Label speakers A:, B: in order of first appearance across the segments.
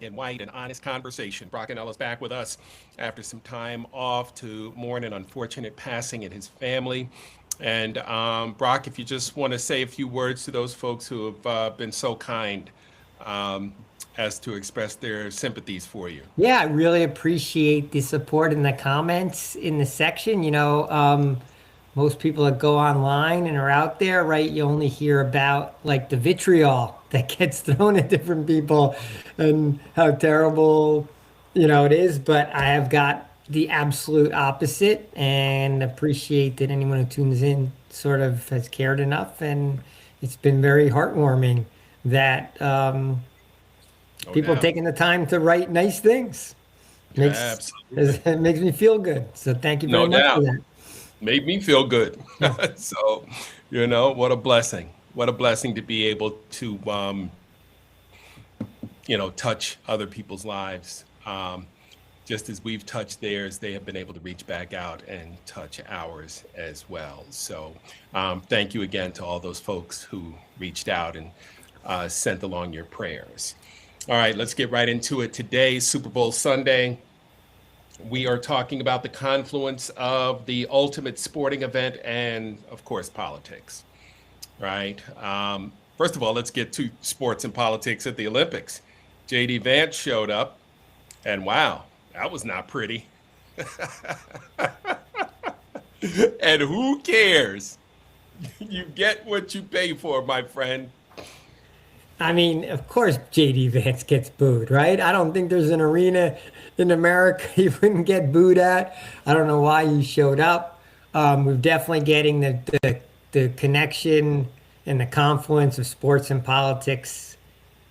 A: and white and honest conversation. Brock and Ella's back with us after some time off to mourn an unfortunate passing in his family. And Brock, if you just want to say a few words to those folks who have been so kind um, as to express their sympathies for you.
B: Yeah, I really appreciate the support in the comments in the section. Most people that go online and are out there, right, you only hear about like the vitriol that gets thrown at different people and how terrible, it is. But I have got the absolute opposite and appreciate that anyone who tunes in sort of has cared enough. And it's been very heartwarming that
A: No
B: people
A: doubt.
B: taking the time to write nice things makes
A: Absolutely.
B: it makes me feel good. So thank you very
A: No
B: much for
A: doubt.
B: that.
A: Made me feel good.
B: Yeah.
A: So, what a blessing. What a blessing to be able to, touch other people's lives. Just as we've touched theirs, they have been able to reach back out and touch ours as well. So, thank you again to all those folks who reached out and sent along your prayers. All right, let's get right into it. Today, Super Bowl Sunday, we are talking about the confluence of the ultimate sporting event and, of course, politics, right? First of all, let's get to sports and politics at the Olympics. JD Vance showed up, and wow, that was not pretty. And who cares? You get what you pay for, my friend.
B: I mean, of course, JD Vance gets booed, right? I don't think there's an arena in America he wouldn't get booed at. I don't know why he showed up. We're definitely getting the connection and the confluence of sports and politics,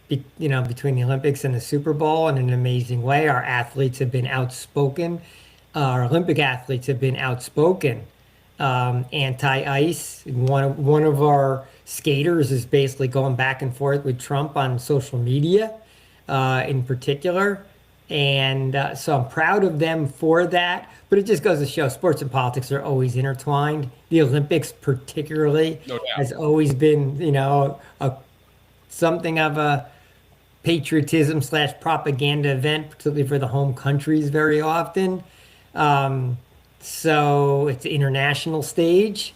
B: between the Olympics and the Super Bowl in an amazing way. Our athletes have been outspoken. Our Olympic athletes have been outspoken anti-ice. One of our skaters is basically going back and forth with Trump on social media, in particular, and so I'm proud of them for that. But it just goes to show sports and politics are always intertwined. The Olympics, particularly,
A: No doubt.
B: has always been, something of a patriotism slash propaganda event, particularly for the home countries very often. So it's an international stage.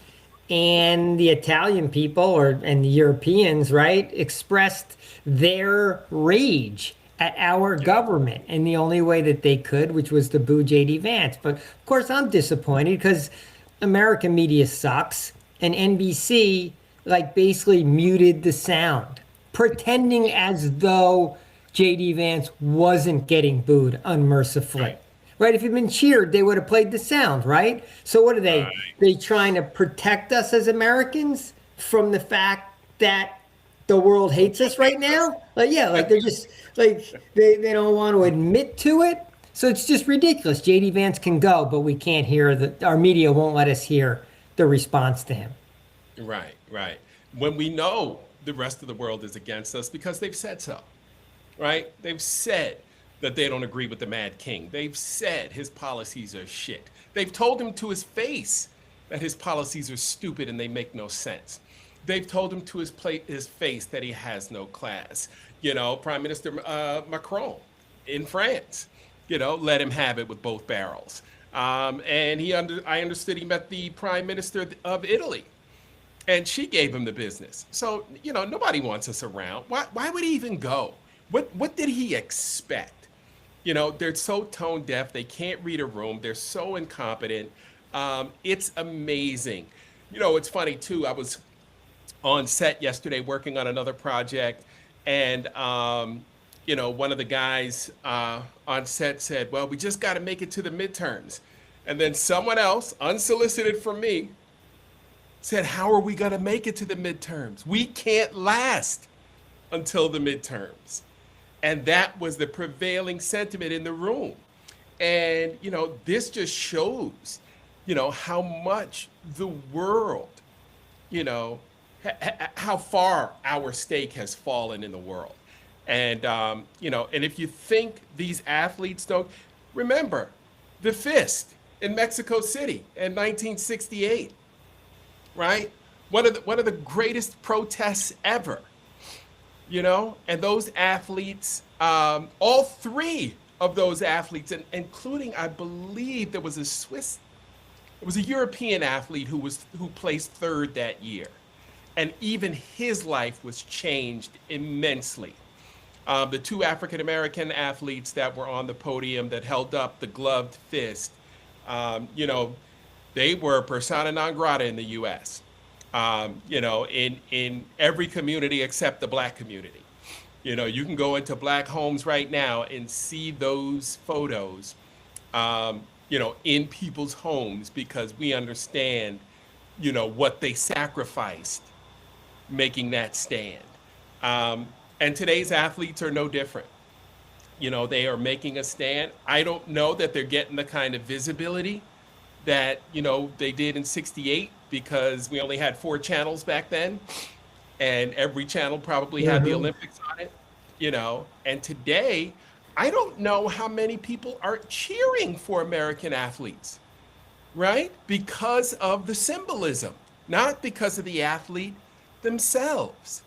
B: And the Italian people and the Europeans, right, expressed their rage at our government in the only way that they could, which was to boo JD Vance. But of course, I'm disappointed because American media sucks, and NBC like basically muted the sound, pretending as though JD Vance wasn't getting booed unmercifully.
A: Right.
B: Right? If he'd been cheered, they would have played the sound, right? So what are they?
A: Right.
B: They trying to protect us as Americans from the fact that the world hates us right now? Like, yeah, like they're just like they don't want to admit to it. So it's just ridiculous. JD Vance can go, but we can't hear our media won't let us hear the response to him.
A: Right, right. When we know the rest of the world is against us because they've said so, right? They've said that they don't agree with the Mad King. They've said his policies are shit. They've told him to his face that his policies are stupid and they make no sense. They've told him to his face that he has no class. Prime Minister Macron in France, let him have it with both barrels. And I understood he met the Prime Minister of Italy, and she gave him the business. So nobody wants us around. Why would he even go? What did he expect? They're so tone deaf. They can't read a room. They're so incompetent. It's amazing. It's funny too. I was on set yesterday working on another project, and one of the guys on set said, "Well, we just got to make it to the midterms," and then someone else, unsolicited from me, said, "How are we going to make it to the midterms? We can't last until the midterms." And that was the prevailing sentiment in the room. And, this just shows, how much the world, you know, how far our stake has fallen in the world. And, and if you think these athletes don't, remember the fist in Mexico City in 1968, right? One of the greatest protests ever. and those athletes, all three of those athletes, and including, I believe there was it was a European athlete who placed third that year, and even his life was changed immensely. The two African American athletes that were on the podium that held up the gloved fist, they were persona non grata in the U.S. In every community except the black community. You can go into black homes right now and see those photos, in people's homes because we understand, what they sacrificed making that stand. And today's athletes are no different. They are making a stand. I don't know that they're getting the kind of visibility that, they did in 68 because we only had 4 channels back then. And every channel probably had the Olympics on it, And today, I don't know how many people are cheering for American athletes, right? Because of the symbolism, not because of the athlete themselves.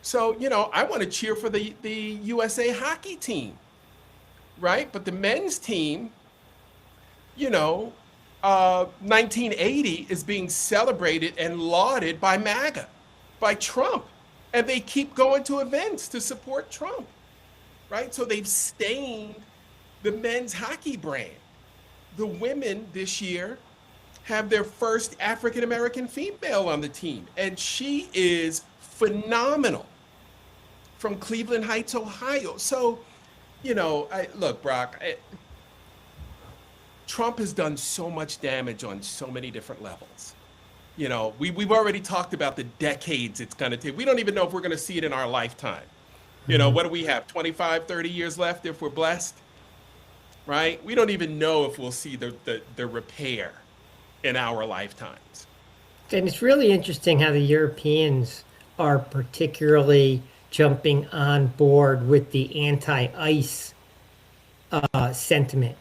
A: So, I want to cheer for the USA hockey team, right? But the men's team, 1980 is being celebrated and lauded by MAGA, by Trump. And they keep going to events to support Trump, right? So they've stained the men's hockey brand. The women this year have their first African-American female on the team, and she is phenomenal from Cleveland Heights, Ohio. So, look, Brock, Trump has done so much damage on so many different levels. We've already talked about the decades it's going to take. We don't even know if we're going to see it in our lifetime. What do we have, 25, 30 years left if we're blessed, right? We don't even know if we'll see the repair in our lifetimes.
B: And it's really interesting how the Europeans are particularly jumping on board with the anti-ICE sentiment.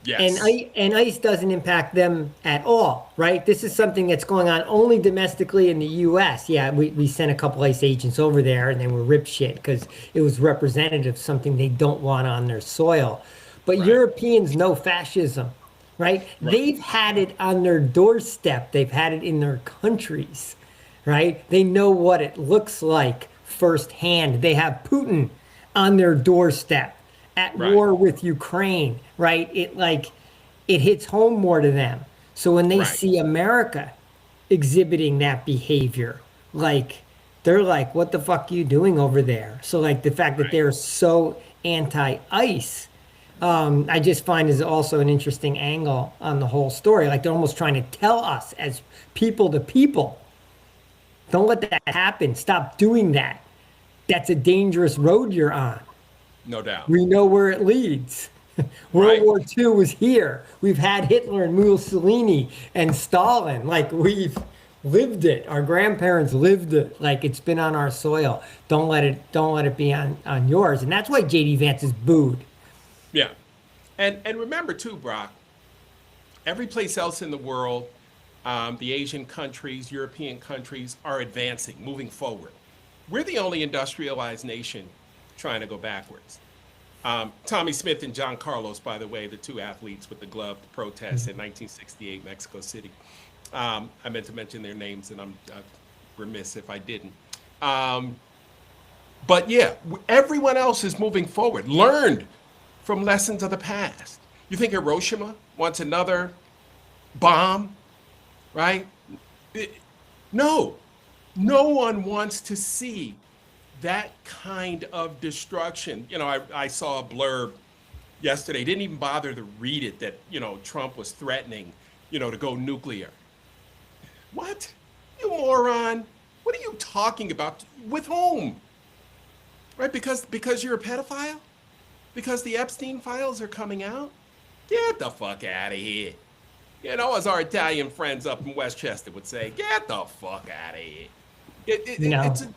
A: Yes.
B: And ICE doesn't impact them at all, right? This is something that's going on only domestically in the U.S. Yeah, we sent a couple ICE agents over there, and they were rip shit because it was representative of something they don't want on their soil. But right. Europeans know fascism, right? They've had it on their doorstep. They've had it in their countries, right? They know what it looks like firsthand. They have Putin on their doorstep at war with Ukraine, right? It hits home more to them. So when they see America exhibiting that behavior, they're like, what the fuck are you doing over there? So the fact that they're so anti-ICE, I just find is also an interesting angle on the whole story. They're almost trying to tell us as people to people, don't let that happen. Stop doing that. That's a dangerous road you're on.
A: No doubt.
B: We know where it leads. World War II was here. We've had Hitler and Mussolini and Stalin. We've lived it. Our grandparents lived it. It's been on our soil. Don't let it be on yours. And that's why JD Vance is booed.
A: Yeah. And remember too, Brock, every place else in the world, the Asian countries, European countries are advancing, moving forward. We're the only industrialized nation trying to go backwards. Tommy Smith and John Carlos, by the way, the two athletes with the gloved protests in 1968, Mexico City. I meant to mention their names, and I'm remiss if I didn't. But yeah, everyone else is moving forward, learned from lessons of the past. You think Hiroshima wants another bomb, right? No one wants to see that kind of destruction. I saw a blurb yesterday, didn't even bother to read it, that, Trump was threatening, to go nuclear. What? You moron. What are you talking about? With whom? Right? Because you're a pedophile? Because the Epstein files are coming out? Get the fuck out of here. As our Italian friends up in Westchester would say, get the fuck out of here. It's a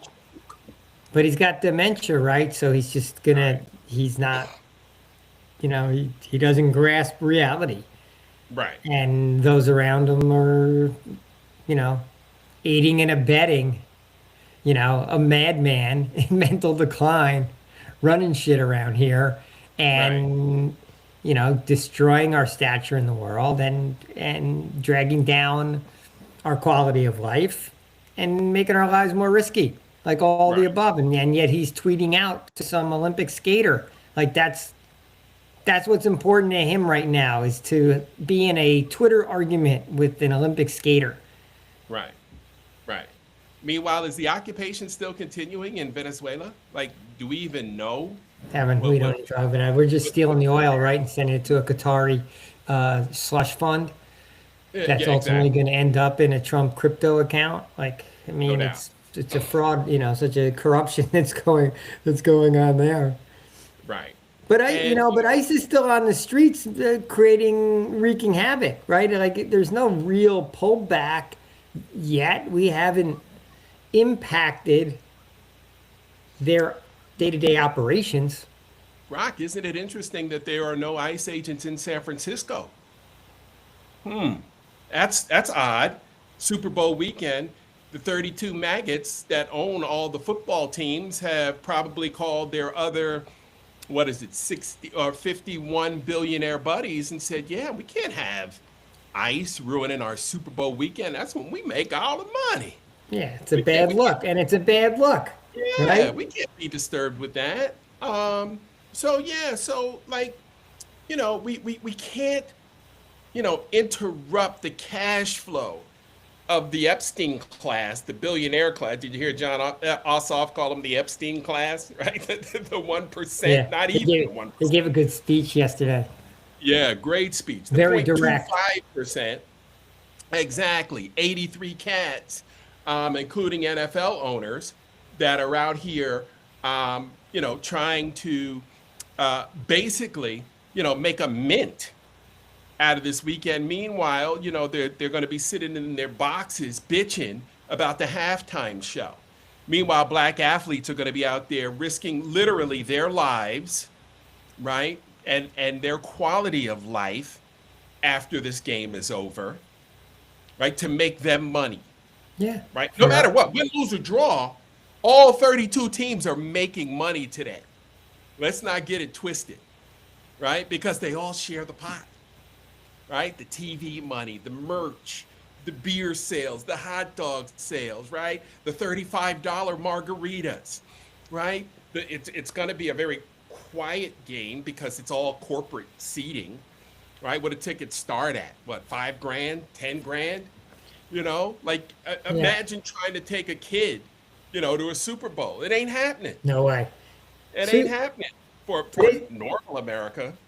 B: But he's got dementia, right? So he's just he's not, he doesn't grasp reality.
A: Right.
B: And those around him are, aiding and abetting, a madman in mental decline, running shit around here,
A: Right.
B: and destroying our stature in the world and dragging down our quality of life and making our lives more risky, like all the
A: Right.
B: above. And yet he's tweeting out to some Olympic skater. Like that's what's important to him right now, is to be in a Twitter argument with an Olympic skater.
A: Right. Right. Meanwhile, is the occupation still continuing in Venezuela? Like, do we even know
B: Haven't
A: what
B: we
A: what
B: don't need to talk about that. We're just stealing the oil, right, and sending it to a Qatari slush fund
A: yeah,
B: that's
A: yeah,
B: ultimately
A: exactly.
B: going to end up in a Trump crypto account. Like, I
A: No
B: mean,
A: doubt.
B: it's a fraud, such a corruption that's going on there.
A: Right.
B: But
A: And
B: but ICE is still on the streets, wreaking havoc, right? Like, there's no real pullback yet. We haven't impacted their day-to-day operations.
A: Rock, isn't it interesting that there are no ICE agents in San Francisco? That's odd. Super Bowl weekend, the 32 maggots that own all the football teams have probably called their other, what is it, 60 or 51 billionaire buddies and said, "Yeah, we can't have ICE ruining our Super Bowl weekend. That's when we make all the money.
B: Yeah, it's a
A: We can't,
B: bad
A: we can't,
B: look, and it's a bad look,
A: yeah,
B: right?
A: we can't be disturbed with that." So yeah, so like, we can't, interrupt the cash flow of the Epstein class, the billionaire class. Did you hear John Ossoff call them the Epstein class, right? The 1%,
B: Yeah,
A: not
B: he
A: even the
B: gave he
A: 1%.
B: gave a good speech yesterday.
A: Yeah, great speech. The
B: Very direct.
A: 0.25%, exactly. 83 cats, including NFL owners that are out here, trying to basically, make a mint out of this weekend. Meanwhile, they're going to be sitting in their boxes bitching about the halftime show. Meanwhile, black athletes are going to be out there risking literally their lives, right? And their quality of life after this game is over, right? To make them money,
B: Yeah,
A: right? No
B: for
A: matter what, win, lose, or draw, all 32 teams are making money today. Let's not get it twisted, right? Because they all share the pot, right? The TV money, the merch, the beer sales, the hot dog sales, right? The $35 margaritas, right? It's going to be a very quiet game because it's all corporate seating, right? What do tickets start at? What, 5 grand, 10 grand? Like
B: yeah,
A: imagine trying to take a kid, to a Super Bowl. It ain't happening.
B: no way.
A: It ain't
B: So
A: happening for
B: today,
A: normal America.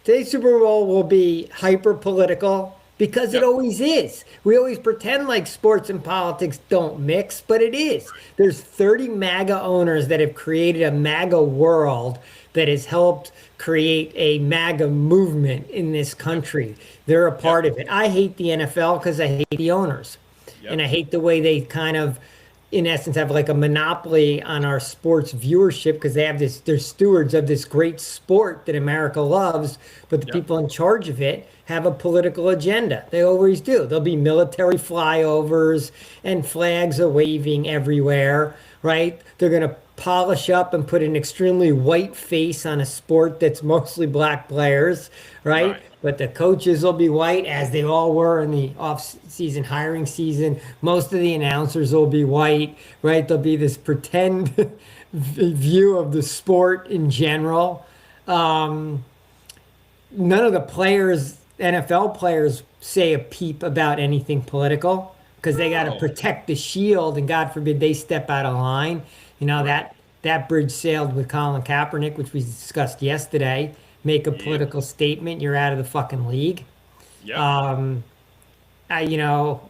B: today's Super Bowl will be hyper political because it
A: Yep.
B: always is. We always pretend like sports and politics don't mix, but it is. There's 30 MAGA owners that have created a MAGA world that has helped create a MAGA movement in this country. They're a
A: Yep.
B: part of it. I hate the NFL because I hate the owners. And
A: Yep.
B: I hate the way they kind of, in essence, have like a monopoly on our sports viewership, because they're stewards of this great sport that America loves, but the
A: Yep.
B: people in charge of it have a political agenda. They always do. There'll be military flyovers and flags are waving everywhere, right? They're going to polish up and put an extremely white face on a sport that's mostly black players, right?
A: Right.
B: But the coaches will be white, as they all were in the off-season hiring season. Most of the announcers will be white, right? There'll be this pretend view of the sport in general. Um, None of the players, NFL players, say a peep about anything political because they got to
A: No.
B: protect the shield, and God forbid they step out of line.
A: Right.
B: That bridge sailed with Colin Kaepernick, which we discussed yesterday. Make a
A: Yep.
B: political statement, you're out of the fucking league.
A: Yep.
B: Um, I, you know,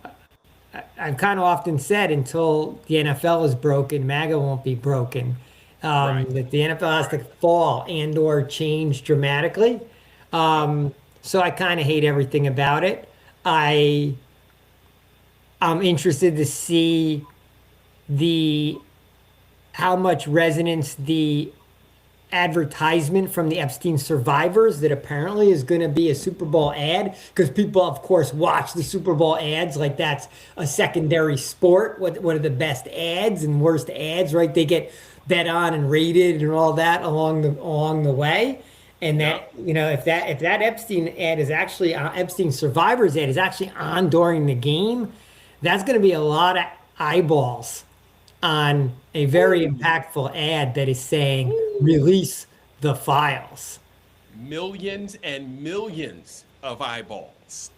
B: I've kind of often said, until the NFL is broken, MAGA won't be broken.
A: Right.
B: That the NFL has to
A: Right.
B: fall and or change dramatically.
A: Yep.
B: So I kind of hate everything about it. I I'm interested to see the how much resonance the advertisement from the Epstein survivors that apparently is going to be a Super Bowl ad, because people, of course, watch the Super Bowl ads like that's a secondary sport. What are the best ads and worst ads, right? They get bet on and rated and all that along the way. And
A: Yeah.
B: that, if that Epstein ad is actually Epstein survivors ad is actually on during the game, that's going to be a lot of eyeballs on a very impactful ad that is saying release the files.
A: Millions and millions of eyeballs,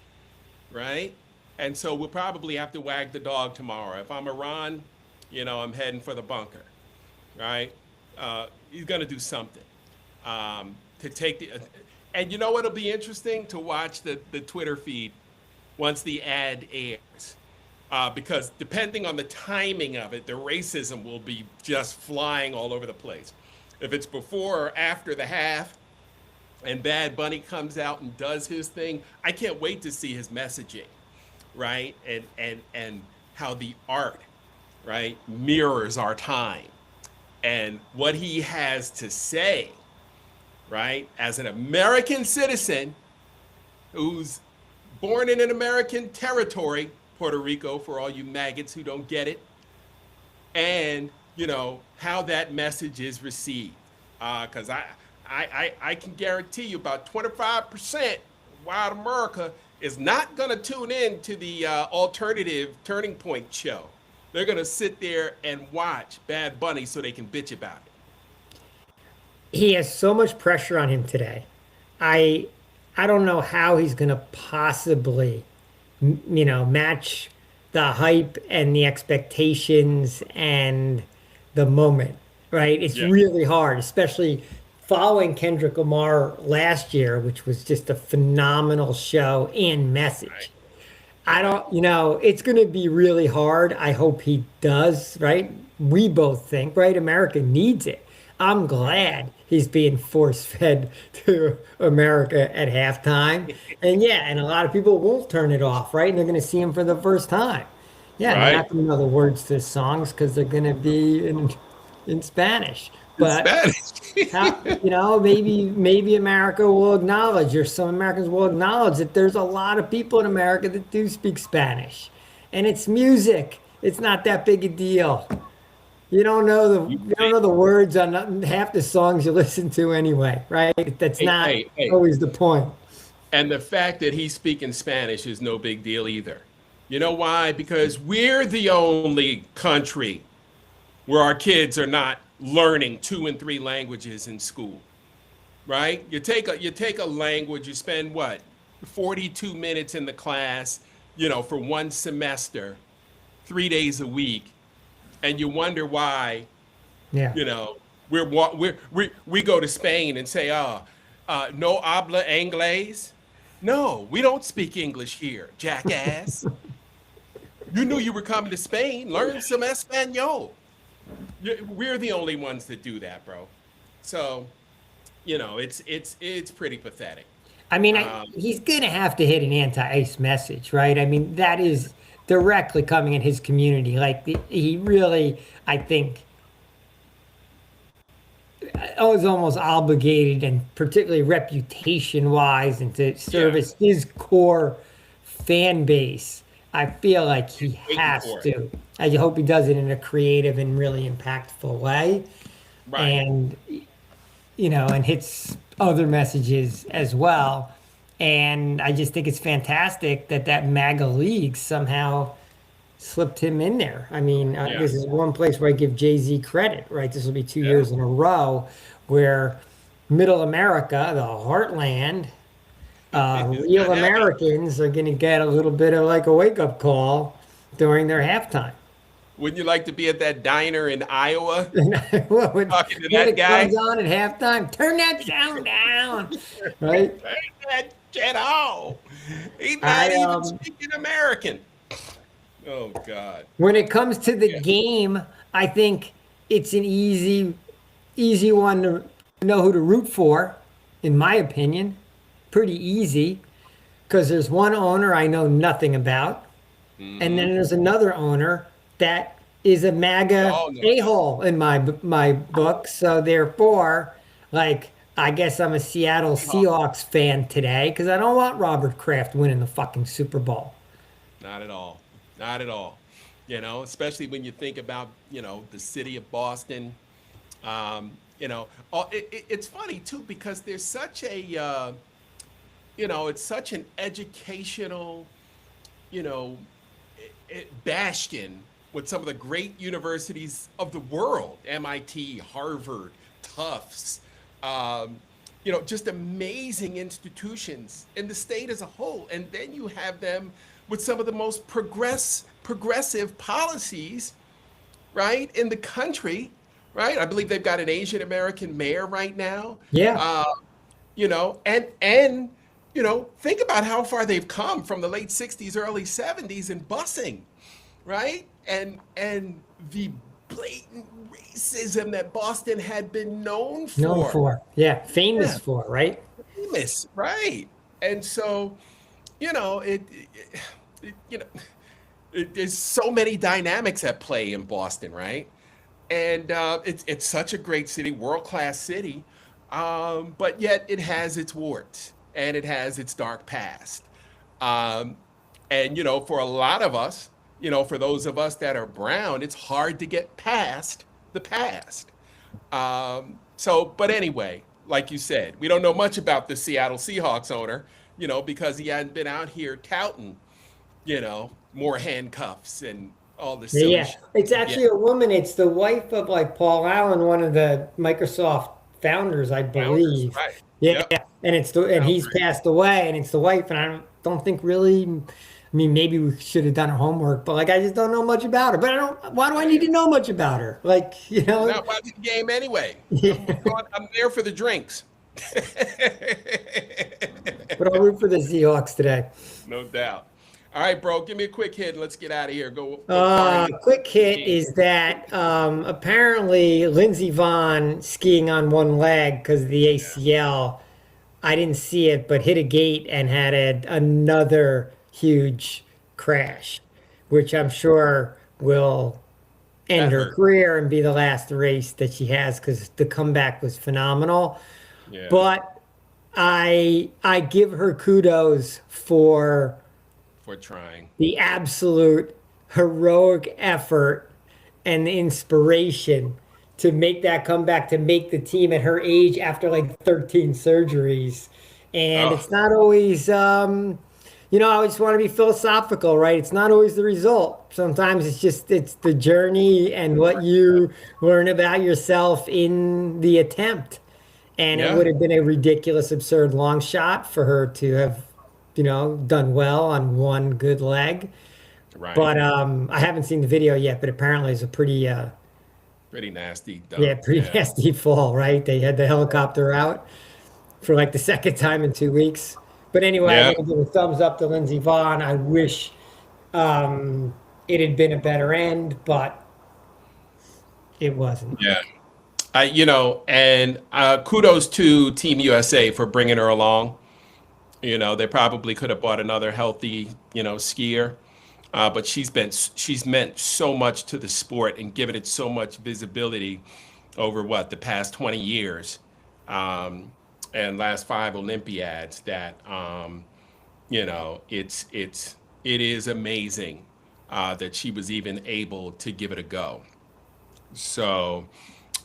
A: right? And so we'll probably have to wag the dog tomorrow. If I'm Iran, I'm heading for the bunker, right? He's going to do something to take the. And you know what'll be interesting to watch the Twitter feed once the ad airs. Because depending on the timing of it, the racism will be just flying all over the place. If it's before or after the half and Bad Bunny comes out and does his thing, I can't wait to see his messaging, right? And how the art, right, mirrors our time and what he has to say, right, as an American citizen who's born in an American territory, Puerto Rico, for all you maggots who don't get it, and how that message is received. Because I can guarantee you about 25% of Wild America is not going to tune in to the alternative Turning Point show. They're going to sit there and watch Bad Bunny so they can bitch about it.
B: He has so much pressure on him today. I don't know how he's going to possibly match the hype and the expectations and the moment, right? It's really hard, especially following Kendrick Lamar last year, which was just a phenomenal show and message.
A: Right.
B: I don't, it's going to be really hard. I hope he does, right? We both think, right? America needs it. I'm glad he's being force fed to America at halftime. And and a lot of people won't turn it off, right? And they're going to see him for the first time. Yeah, they're not going to know the words to his songs because they're going to be in Spanish. But maybe America will acknowledge, or some Americans will acknowledge, that there's a lot of people in America that do speak Spanish, and it's music. It's not that big a deal. You don't know the words on half the songs you listen to anyway, right? That's not always the point.
A: And the fact that he's speaking Spanish is no big deal either. You know why? Because we're the only country where our kids are not learning 2 and 3 languages in school, right? You take a language, you spend 42 minutes in the class, for one semester, 3 days a week, and you wonder why, we go to Spain and say, no habla inglés. No, we don't speak English here, jackass. You knew you were coming to Spain. Learn some Espanol. We're the only ones that do that, bro. So, it's pretty pathetic.
B: I mean, he's going to have to hit an anti-ICE message, right? I mean, that is directly coming in his community. Like, he really, I think, was almost obligated, and particularly reputation-wise, and to service his core fan base. I feel like he has to. I hope he does it in a creative and really impactful way. Right. And, and hits other messages as well. And I just think it's fantastic that MAGA League somehow slipped him in there. I mean, this is one place where I give Jay-Z credit, right? This will be 2 years in a row where middle America, the heartland, real Americans are going to get a little bit of like a wake-up call during their halftime.
A: Wouldn't you like to be at that diner in Iowa?
B: Talking
A: to that guy?
B: Comes on at halftime. Turn that sound down, right?
A: Turn that shit off. He's not even speaking American. Oh God.
B: When it comes to the game, I think it's an easy one to know who to root for, in my opinion. Pretty easy, because there's one owner I know nothing about, and then there's another owner that is a MAGA a-hole in my book. So therefore, like, I guess I'm a Seattle Seahawks fan today because I don't want Robert Kraft winning the fucking Super Bowl.
A: Not at all. Not at all. Especially when you think about, the city of Boston. It's funny too because there's such it's such an educational, you know, bastion with some of the great universities of the world, MIT, Harvard, Tufts, just amazing institutions in the state as a whole. And then you have them with some of the most progressive policies, right, in the country, right? I believe they've got an Asian American mayor right now.
B: Yeah.
A: Uh, and think about how far they've come from the late 60s, early 70s in busing, right? And the blatant racism that Boston had been known
B: Known
A: for.
B: for. Yeah.
A: Yeah,
B: Famous for, right?
A: famous, right? And so, you know, you know, there's so many dynamics at play in Boston, right? And it's such a great city, world class city, but yet it has its warts and it has its dark past. Um, and for a lot of us, for those of us that are brown, it's hard to get past the past. But anyway, like you said, we don't know much about the Seattle Seahawks owner, because he hadn't been out here touting, more handcuffs and all the
B: Yeah,
A: silly
B: yeah.
A: shit.
B: It's
A: Yeah,
B: actually a woman. It's the wife of like Paul Allen, one of the Microsoft founders, I
A: founders,
B: believe.
A: right?
B: Yeah,
A: Yep.
B: yeah. And
A: Sounds
B: he's
A: right.
B: passed away, and it's the wife. And I don't think really. I mean, maybe we should have done our homework, but like I just don't know much about her. But I don't. Why do I need to know much about her? Like,
A: You're not watching the game anyway. I'm
B: yeah.
A: going, I'm there for the drinks.
B: But I'll root for the Seahawks today.
A: No doubt. All right, bro. Give me a quick hit and let's get out of here. Go far into
B: Quick
A: the
B: hit
A: game.
B: is that apparently Lindsey Vonn skiing on one leg because of the
A: Yeah,
B: ACL. I didn't see it, but hit a gate and had another huge crash, which I'm sure will end
A: that
B: her
A: hurt.
B: career and be the last race that she has because the comeback was phenomenal.
A: Yeah,
B: But I give her kudos for
A: for trying.
B: the absolute heroic effort and the inspiration to make that comeback to make the team at her age after like 13 surgeries. And
A: Oh,
B: it's not always I just want to be philosophical, right? It's not always the result. Sometimes it's the journey and what you learn about yourself in the attempt. And it
A: yeah,
B: would have been a ridiculous, absurd long shot for her to have, done well on one good leg.
A: right.
B: But I haven't seen the video yet, but apparently it's a pretty
A: Pretty nasty
B: yeah,
A: dump.
B: pretty
A: Yeah.
B: nasty fall, right? They had the helicopter out for like the second time in 2 weeks. But anyway, I'm
A: Yeah.
B: gonna give a thumbs up to Lindsey Vaughn. I wish it had been a better end, but it wasn't.
A: Yeah. And kudos to Team USA for bringing her along. They probably could have bought another healthy, skier. But she's meant so much to the sport and given it so much visibility over the past 20 years, um, and last five Olympiads that it is amazing that she was even able to give it a go. So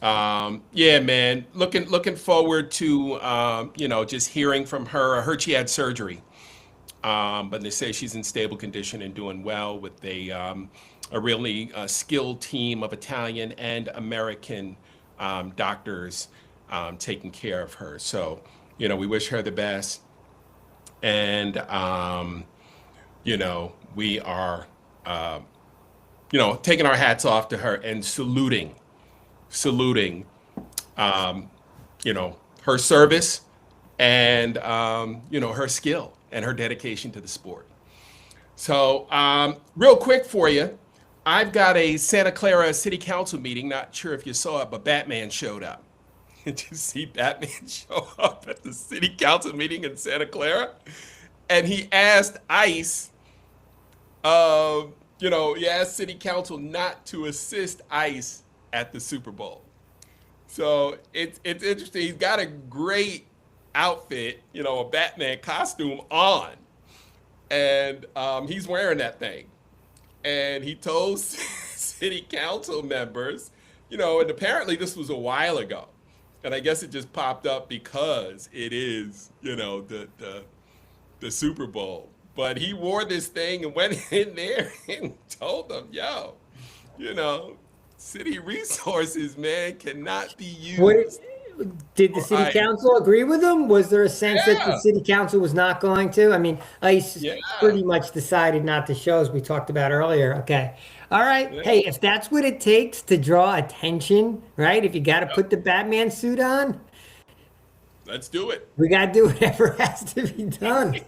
A: yeah, man, looking forward to just hearing from her. I heard she had surgery, but they say she's in stable condition and doing well with a really skilled team of Italian and American doctors taking care of her. So, we wish her the best. And, we are, taking our hats off to her and saluting, her service and, her skill and her dedication to the sport. So, real quick for you, I've got a Santa Clara City Council meeting. Not sure if you saw it, but Batman showed up. Did you see Batman show up at the City Council meeting in Santa Clara? And he asked ICE, he asked City Council not to assist ICE at the Super Bowl. So it's interesting. He's got a great outfit, you know, a Batman costume on, and he's wearing that thing. And he told city council members, you know, and apparently this was a while ago, and I guess it just popped up because it is, you know, the Super Bowl. But he wore this thing and went in there and told them, yo, you know, city resources, man, cannot be
B: What
A: used.
B: did the
A: for
B: city
A: I-
B: council agree with him? Was there a sense that the
A: Yeah,
B: city council was not going to? I mean, ICE
A: yeah,
B: pretty much decided not to show, as we talked about earlier. Okay. All right.
A: yeah.
B: Hey, if that's what it takes to draw attention, right? If you got to
A: Yep.
B: put the Batman suit on,
A: Let's do it.
B: we got to do whatever has to be done.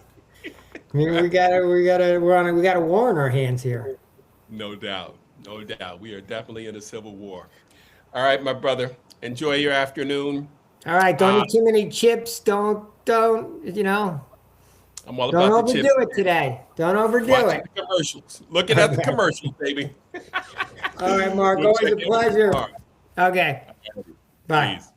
B: I mean, we got a war in our hands here.
A: No doubt. No doubt. We are definitely in a civil war. All right, my brother. Enjoy your afternoon.
B: All right. Don't
A: Uh,
B: eat too many chips. You know,
A: I'm all
B: don't
A: about the
B: overdo
A: chips.
B: it today. Don't overdo
A: Watching
B: it.
A: the commercials. Looking at the
B: Okay.
A: commercials, baby.
B: All right, Mark.
A: We'll
B: Always
A: check
B: a
A: in with you
B: pleasure.
A: tomorrow.
B: Okay. Bye.
A: Peace.